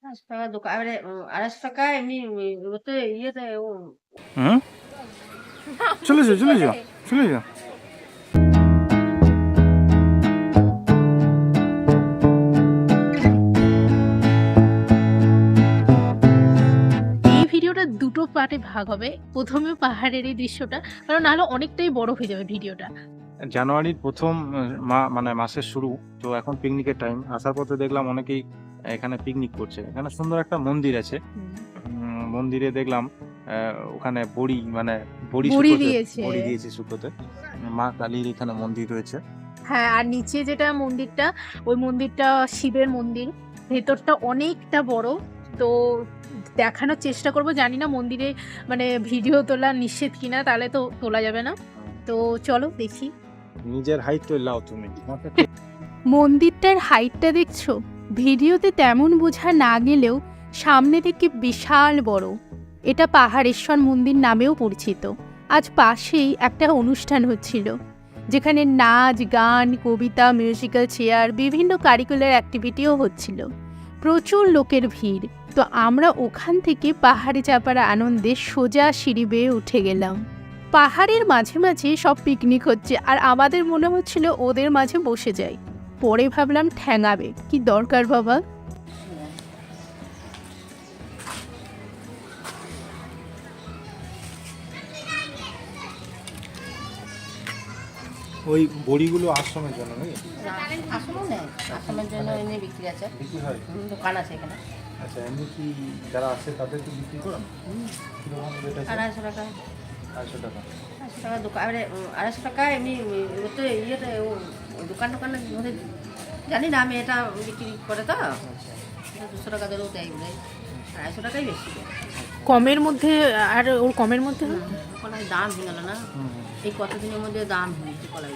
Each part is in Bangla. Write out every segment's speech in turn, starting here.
টাকা দোকান এবারে 250 টাকা এমনি ওতে ইয়েতে হুম চলে যাও চলে যাও চলে যাও। এই ভিডিওটা দুটো পার্টে ভাগ হবে। প্রথমে পাহাড়ের এই দৃশ্যটা, কারণ নাহলে অনেকটাই বড় হয়ে যাবে ভিডিওটা। জানুয়ারির প্রথম মানে মাসের শুরু, তো এখন পিকনিকের টাইম। আসার পথে দেখলাম অনেকেই এখানে পিকনিক করছে। এখানে সুন্দর একটা মন্দির আছে। মন্দিরে দেখলাম ওখানে বড়ি মানে বড়ি দিয়েছে শুকোতে। মা কালীর এখানে মন্দির রয়েছে। হ্যাঁ, আর নিচে যেটা মন্দিরটা, ওই মন্দিরটা শিবের মন্দির। ভেতরটা অনেকটা বড়। তো দেখানোর চেষ্টা করব, জানি না মন্দিরে মানে ভিডিও তোলা নিষেধ কিনা, তাহলে তো তোলা যাবে না। তো চলো দেখি। নিজের হাইট তো লাও তুমি। মন্দিরটার হাইটটা দেখছো? ভিডিওতে তেমন বোঝা না গেলেও সামনে থেকে বিশাল বড়। এটা পাহাড়েশ্বর মন্দির নামেও পরিচিত। আজ পাশেই একটা অনুষ্ঠান হচ্ছিল, যেখানে নাচ, গান, কবিতা, মিউজিক্যাল চেয়ার, বিভিন্ন কারিকুলার অ্যাক্টিভিটিও হচ্ছিল। প্রচুর লোকের ভিড়। তো আমরা ওখান থেকে পাহাড়ে চাপার আনন্দে সোজা সিঁড়ি বেয়ে উঠে গেলাম। পাহাড়ের মাঝে মাঝে সব পিকনিক হচ্ছে, আর আমাদের মনে হচ্ছিল ওদের মাঝে বসে যাই। পরে ভাবলাম ঠ্যাঙাবে, কি দরকার বাবা। ওই বড়িগুলো আশ্রমের জন্য নাকি? আশ্রম নেই, আশ্রমের জন্য এমনি বিক্রি আছে, বিক্রি হয়। দোকান আছে এখানে। আচ্ছা, এমনি কি যারা আসে তাদেরকে বিক্রি করেন? কিরকম রেট আছে? 250 টাকা। 250 টাকা। 250 টাকা দোকান এবারে 250 টাকা এমনি ওতে ইয়েতে দোকান টোকানের মধ্যে জানি না আমি, এটা বিক্রি করে তো 200 টাকা ধরেও দেয় বলে, 250 টাকাই বেশি। কমের মধ্যে, আর ওর কমের মধ্যে কলাই দাম হয়ে গেল না, এই কতদিনের মধ্যে দাম হয়েছে কলাই।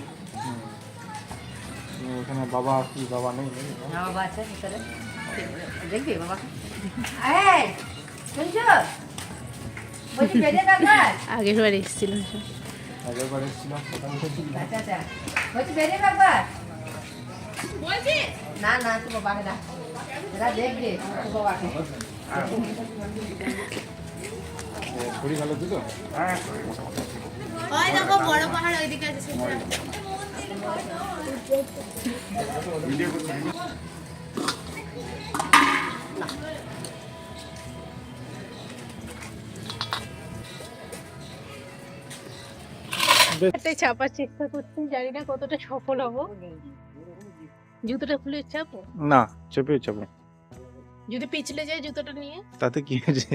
ওখানে বাবা কি বাবা নেই? বাবা আছে ভিতরে, দেখবি বাবা। শুনছ বলছি বেরিয়ে কাকা, আগের বার এসেছিলাম। আগের বার এসেছিলাম আচ্ছা আচ্ছা বলছি বেরিয়ে কাকা বলছি না না তো বাবাকে না, এরা দেখবে তো বাবাকে। শরীর ভালো তো? ওই দেখো বড় পাহাড় ওইদিকে আছে। এটাই চাপার চেষ্টা করছি, জানি না কতটা সফল হব। জুতোটা খুলে চাপো না, চেপে চাপো। যদি পিছলে যায় জুতোটা নিয়ে, তাতে কি হয়েছে?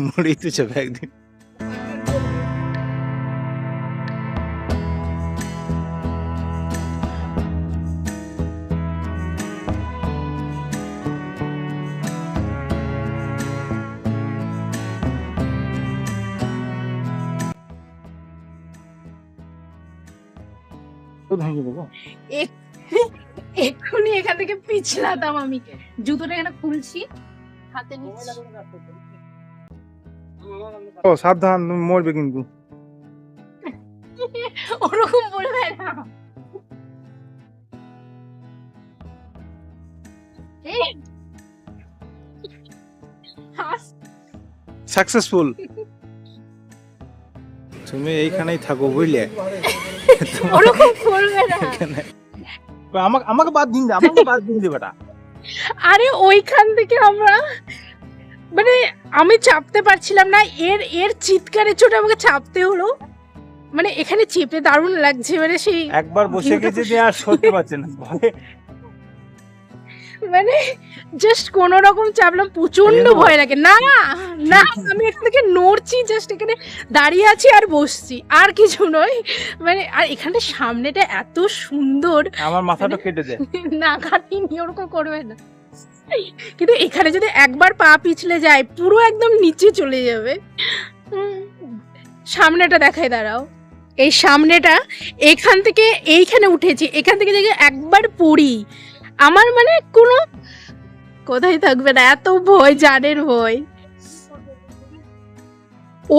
মরেই তো যাবে একদিন। এক্ষুনি এখান থেকে পিছলাতাম আমি। জুতোটা এখানে খুলছি, হাতে নিচ্ছি। ও সাবধান, তুমি মরবে কিন্তু। ওরকম বলবে না। সাকসেসফুল। তুমি এইখানেই থাকো বুঝলে? ওরকম বলবে না। আমাকে বাদ দিন দে, আমাকে বাদ দিন দে বেটা। আরে ওইখান থেকে আমরা মানে আমি চাপতে পারছিলাম না, এর চিৎকারের চোটে আমাকে চাপতে হলো। মানে এখানে চেপে দারুণ লাগছে, মানে সেই একবার বসে গেছে যে আর সরতে পারছে না মানে জাস্ট কোন রকম চাপলাম, প্রচন্ড ভয় লাগে। না না আমি এখান থেকে নড়ছি, জাস্ট এখানে দাঁড়িয়ে আছি আর বসছি, আর কিছু নয়। মানে আর এখানে সামনেটা এত সুন্দর, আমার মাথাটা কেটে দে। না কাটিনি, ওরকম করবে না। কিন্তু এখানে যদি একবার পা পিছলে যায় পুরো একদম নিচে চলে যাবে। সামনেটা দেখাই, দাঁড়াও। এই সামনেটা, এখান থেকে এইখানে উঠেছি, এখান থেকে যদি একবার পড়ি আমার মানে কোনো কোথায় থাকবে না, এত ভয়, জানের ভয়।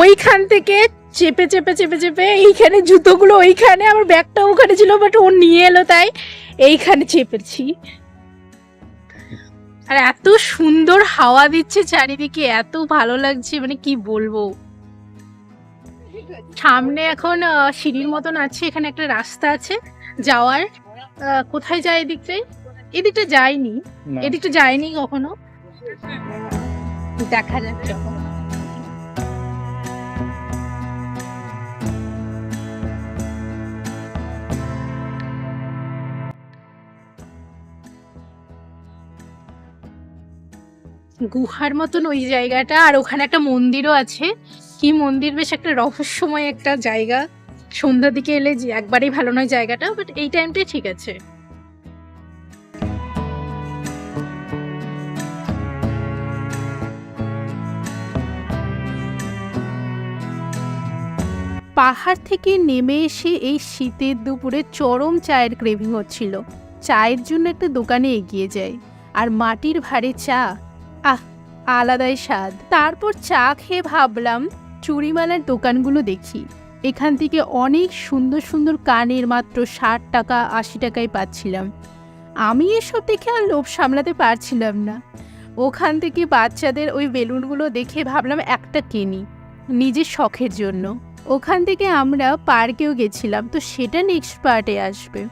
ওইখান থেকে চেপে চেপে চেপে চেপে এইখানে জুতোগুলো ওইখানে, আমার ব্যাগটা ওখানে ছিল, বাট ও নিয়ে এলো তাই এইখানে চেপেছি। আর এত সুন্দর হাওয়া দিচ্ছে চারিদিকে, এত ভালো লাগছে, মানে কি বলবো। সামনে এখন সিঁড়ির মতন আছে, এখানে একটা রাস্তা আছে যাওয়ার। কোথায় যায় এদিকটায়? এদিকটা যাইনি, না। এদিকটা যাইনি কখনো, দেখা যাক যখন। গুহার মতন ওই জায়গাটা, আর ওখানে একটা মন্দিরও আছে। কি মন্দির, বেশ একটা রহস্যময় একটা জায়গা। সন্ধ্যার দিকে এলে যে একবারেই ভালো নয় জায়গাটা, বাট এই টাইমটাই ঠিক আছে। পাহাড় থেকে নেমে এসে এই শীতের দুপুরে চরম চায়ের ক্রেভিং হচ্ছিল। চায়ের জন্য একটা দোকানে এগিয়ে যাই, আর মাটির ভাঁড়ে চা, আহ, আলাদাই স্বাদ। তারপর চা খেয়ে ভাবলাম চুড়িমালার দোকানগুলো দেখি। এখান থেকে অনেক সুন্দর সুন্দর কানের মাত্র 60 টাকা 80 টাকায় পাচ্ছিলাম। আমি এসব দেখে আর লোভ সামলাতে পারছিলাম না। ওখান থেকে বাচ্চাদের ওই বেলুনগুলো দেখে ভাবলাম একটা কিনি, নিজের শখের জন্য। ওখান থেকে আমরা পার্কেও গেছিলাম, তো সেটা নেক্সট পার্টে আসবে।